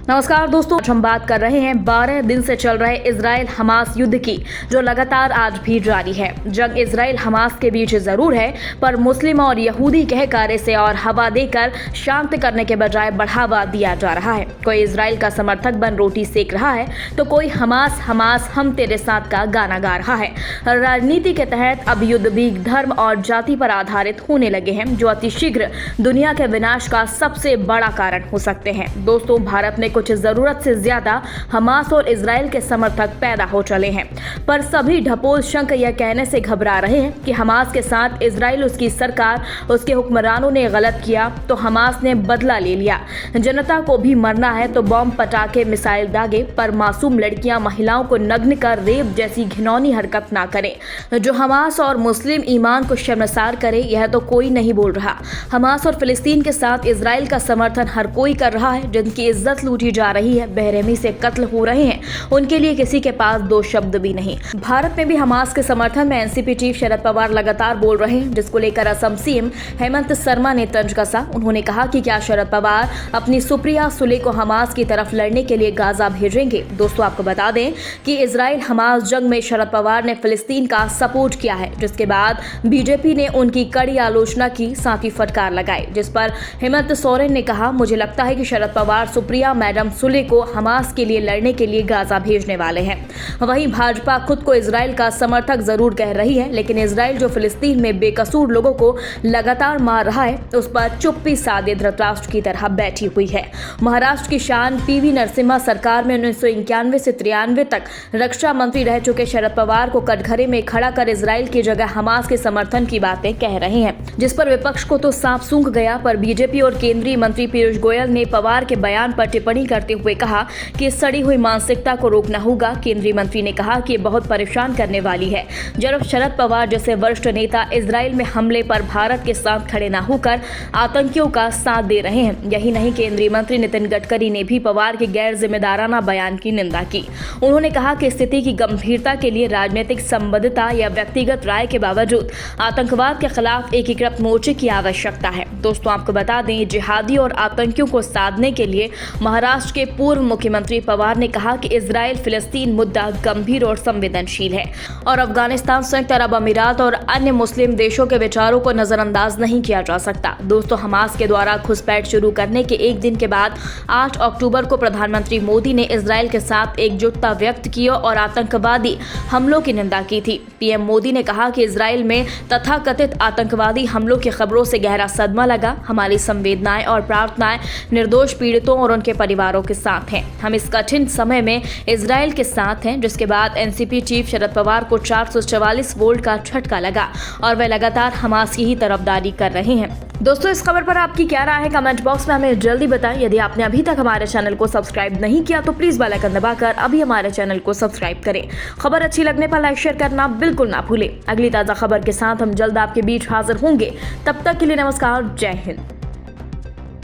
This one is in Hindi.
नमस्कार दोस्तों, आज हम बात कर रहे हैं 12 दिन से चल रहे इजराइल हमास युद्ध की, जो लगातार आज भी जारी है। जंग इजराइल हमास के बीच जरूर है, पर मुस्लिम और यहूदी कहकर इसे और हवा देकर शांत करने के बजाय बढ़ावा दिया जा रहा है। कोई इजराइल का समर्थक बन रोटी सेक रहा है, तो कोई हमास हमास हम तेरे साथ का गाना गा रहा है। राजनीति के तहत अब युद्ध भी धर्म और जाति पर आधारित होने लगे हैं, जो अतिशीघ्र दुनिया के विनाश का सबसे बड़ा कारण हो सकते हैं। दोस्तों, भारत में कुछ जरूरत से ज्यादा हमास और इजराइल के समर्थक पैदा हो चले हैं, पर सभी ढपोल शंख यह कहने से घबरा रहे हैं कि हमास के साथ इजराइल, उसकी सरकार, उसके हुक्मरानों ने गलत किया तो हमास ने बदला ले लिया। जनता को भी मरना है तो बॉम्ब, पटाखे, मिसाइल दागे, पर मासूम लड़कियां, महिलाओं को नग्न कर रेप जैसी घिनौनी हरकत ना करें। जो हमास और मुस्लिम ईमान को शर्मसार करे, यह तो कोई नहीं बोल रहा। हमास और फिलिस्तीन के साथ इजराइल का समर्थन हर कोई कर रहा है। जिनकी इज्जत लूटी जा रही है, बेरहमी से कत्ल हो रहे हैं, उनके लिए किसी के पास दो शब्द भी नहीं। भारत में भी हमास के समर्थन में एनसीपी चीफ शरद पवार लगातार बोल रहे हैं, जिसको लेकर असम सीएम हेमंत शर्मा ने तंज कसा। उन्होंने कहा कि क्या शरद पवार अपनी सुप्रिया सुले को हमास की तरफ लड़ने के लिए गाजा भेजेंगे। दोस्तों, आपको बता दें कि इजराइल हमास जंग में शरद पवार ने फिलिस्तीन का सपोर्ट किया है, जिसके बाद बीजेपी ने उनकी कड़ी आलोचना की, साथ ही फटकार लगाई, जिस पर हेमंत सोरेन ने कहा, मुझे लगता है कि शरद पवार सुप्रिया मैडम सुले को हमास के लिए लड़ने के लिए गाजा भेजने वाले हैं। वहीं भाजपा खुद को इजराइल का समर्थक जरूर कह रही है, लेकिन इजराइल जो फिलिस्तीन में बेकसूर लोगों को लगातार मार रहा है, उस पर चुप्पी साधे धृतराष्ट्र की तरह बैठी हुई है। महाराष्ट्र की शान पीवी नरसिम्हा सरकार में 1991 से 93 तक रक्षा मंत्री रह चुके शरद पवार को कटघरे में खड़ा कर इजराइल की जगह हमास के समर्थन की बातें कह रहे हैं, जिस पर विपक्ष को तो सांप सूंघ गया। पर बीजेपी और केंद्रीय मंत्री पीयूष गोयल ने पवार के बयान पर टिप्पणी करते हुए कहा कि इस सड़ी हुई मानसिकता को रोकना होगा। केंद्रीय मंत्री ने कहा कि ये बहुत परेशान करने वाली है जब शरद पवार जैसे वरिष्ठ नेता इजराइल में हमले पर भारत के साथ खड़े न होकर आतंकियों का साथ दे रहे हैं। यही नहीं, केंद्रीय मंत्री नितिन गडकरी ने भी पवार के गैर जिम्मेदाराना बयान की निंदा की। उन्होंने कहा कि स्थिति की गंभीरता के लिए राजनीतिक संबद्धता या व्यक्तिगत राय के बावजूद आतंकवाद के खिलाफ एकीकृत मोर्चे की आवश्यकता है। दोस्तों, आपको बता दें, जिहादी और आतंकियों को साधने के लिए महाराष्ट्र के पूर्व मुख्यमंत्री पवार ने कहा कि इजराइल फिलिस्तीन मुद्दा गंभीर और संवेदनशील है और अफगानिस्तान, संयुक्त अरब अमीरात और अन्य मुस्लिम देशों के विचारों को नजरअंदाज नहीं किया जा सकता। दोस्तों, हमास के द्वारा घुसपैठ शुरू करने के एक दिन के बाद 8 अक्टूबर को प्रधानमंत्री मोदी ने इजराइल के साथ एकजुटता व्यक्त की और आतंकवादी हमलों की निंदा की थी। पीएम मोदी ने कहा कि इजराइल में तथाकथित आतंकवादी हमलों की खबरों से गहरा सदमा लगा। हमारी संवेदनाएं और प्रार्थनाएं निर्दोष पीड़ितों और उनके परिवारों के साथ हैं। हम इस कठिन समय में इजराइल के साथ हैं। जिसके बाद एनसीपी चीफ शरद पवार को 444 वोल्ट का झटका लगा और वे लगातार हमास की ही तरफदारी कर रहे हैं। दोस्तों, इस खबर पर आपकी क्या राय है, कमेंट बॉक्स में हमें जल्दी बताएं। यदि आपने अभी तक हमारे चैनल को सब्सक्राइब नहीं किया तो प्लीज बेल आइकन दबाकर अभी हमारे चैनल को सब्सक्राइब करें। खबर अच्छी लगने पर लाइक शेयर करना बिल्कुल ना भूलें। अगली ताजा खबर के साथ हम जल्द आपके बीच हाजिर होंगे। तब तक के लिए नमस्कार, जय हिंद।